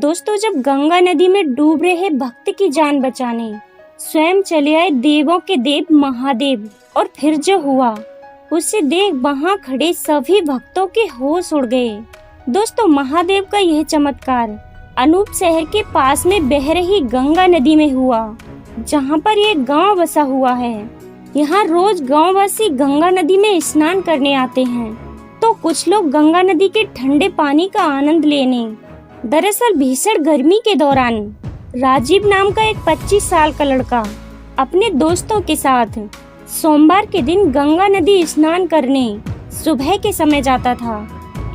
दोस्तों, जब गंगा नदी में डूब रहे भक्त की जान बचाने स्वयं चले आए देवों के देव महादेव, और फिर जो हुआ उसे देख वहां खड़े सभी भक्तों के होश उड़ गए। दोस्तों, महादेव का यह चमत्कार अनूप शहर के पास में बह रही गंगा नदी में हुआ, जहां पर एक गांव बसा हुआ है। यहाँ रोज गांववासी गंगा नदी में स्नान करने आते हैं, तो कुछ लोग गंगा नदी के ठंडे पानी का आनंद लेने। दरअसल भीषण गर्मी के दौरान राजीव नाम का एक 25 साल का लड़का अपने दोस्तों के साथ सोमवार के दिन गंगा नदी स्नान करने सुबह के समय जाता था।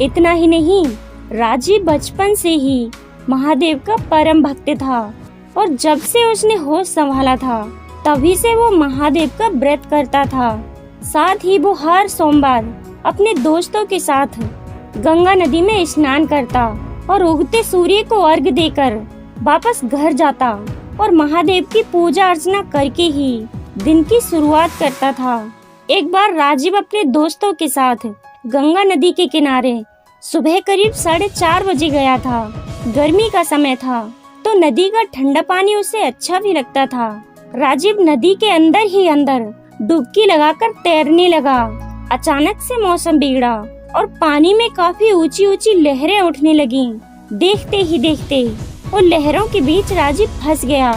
इतना ही नहीं, राजीव बचपन से ही महादेव का परम भक्त था, और जब से उसने होश संभाला था तभी से वो महादेव का व्रत करता था। साथ ही वो हर सोमवार अपने दोस्तों के साथ गंगा नदी में स्नान करता और उगते सूर्य को अर्घ्य देकर वापस घर जाता, और महादेव की पूजा अर्चना करके ही दिन की शुरुआत करता था। एक बार राजीव अपने दोस्तों के साथ गंगा नदी के किनारे सुबह करीब 4:30 बजे गया था। गर्मी का समय था, तो नदी का ठंडा पानी उसे अच्छा भी लगता था। राजीव नदी के अंदर ही अंदर डुबकी लगाकर तैरने लगा। अचानक से मौसम बिगड़ा और पानी में काफी ऊंची ऊंची लहरें उठने लगीं। देखते ही देखते वो लहरों के बीच राजीव फंस गया,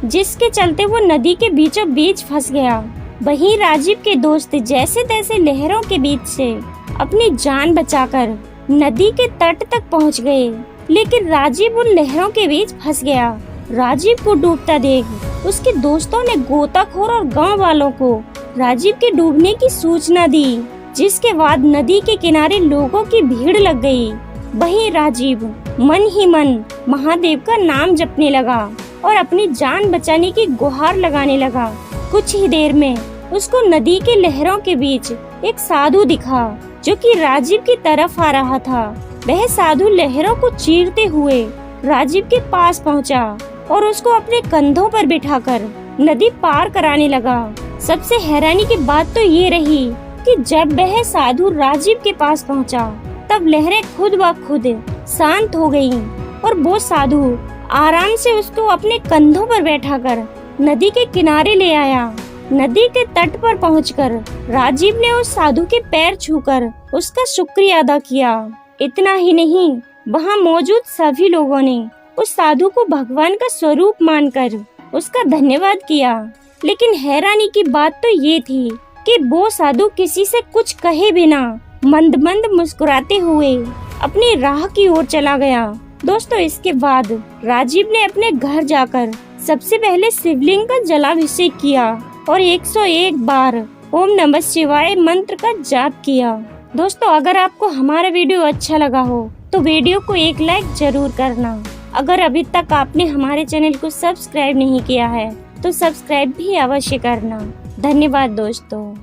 जिसके चलते वो नदी के बीचों बीच फंस गया। वहीं राजीव के दोस्त जैसे तैसे लहरों के बीच से अपनी जान बचाकर नदी के तट तक पहुंच गए, लेकिन राजीव उन लहरों के बीच फंस गया। राजीव को डूबता देख उसके दोस्तों ने गोताखोर और गांव वालों को राजीव के डूबने की सूचना दी, जिसके बाद नदी के किनारे लोगों की भीड़ लग गई। वहीं राजीव मन ही मन महादेव का नाम जपने लगा और अपनी जान बचाने की गुहार लगाने लगा। कुछ ही देर में उसको नदी के लहरों के बीच एक साधु दिखा, जो कि राजीव की तरफ आ रहा था। वह साधु लहरों को चीरते हुए राजीव के पास पहुंचा और उसको अपने कंधों पर बिठाकर नदी पार कराने लगा। सबसे हैरानी की बात तो ये रही कि जब वह साधु राजीव के पास पहुंचा, तब लहरें खुद ब खुद शांत हो गईं और वो साधु आराम से उसको अपने कंधों पर बैठाकर नदी के किनारे ले आया। नदी के तट पर पहुंचकर राजीव ने उस साधु के पैर छूकर उसका शुक्रिया अदा किया। इतना ही नहीं, वहां मौजूद सभी लोगों ने उस साधु को भगवान का स्वरूप मानकर उसका धन्यवाद किया। लेकिन हैरानी की बात तो ये थी कि वो साधु किसी से कुछ कहे बिना मंद मंद मुस्कुराते हुए अपनी राह की ओर चला गया। दोस्तों, इसके बाद राजीव ने अपने घर जाकर सबसे पहले शिवलिंग का जलाभिषेक किया और 101 बार ओम नमः शिवाय मंत्र का जाप किया। दोस्तों, अगर आपको हमारा वीडियो अच्छा लगा हो तो वीडियो को एक लाइक जरूर करना। अगर अभी तक आपने हमारे चैनल को सब्सक्राइब नहीं किया है तो सब्सक्राइब भी अवश्य करना। धन्यवाद दोस्तों।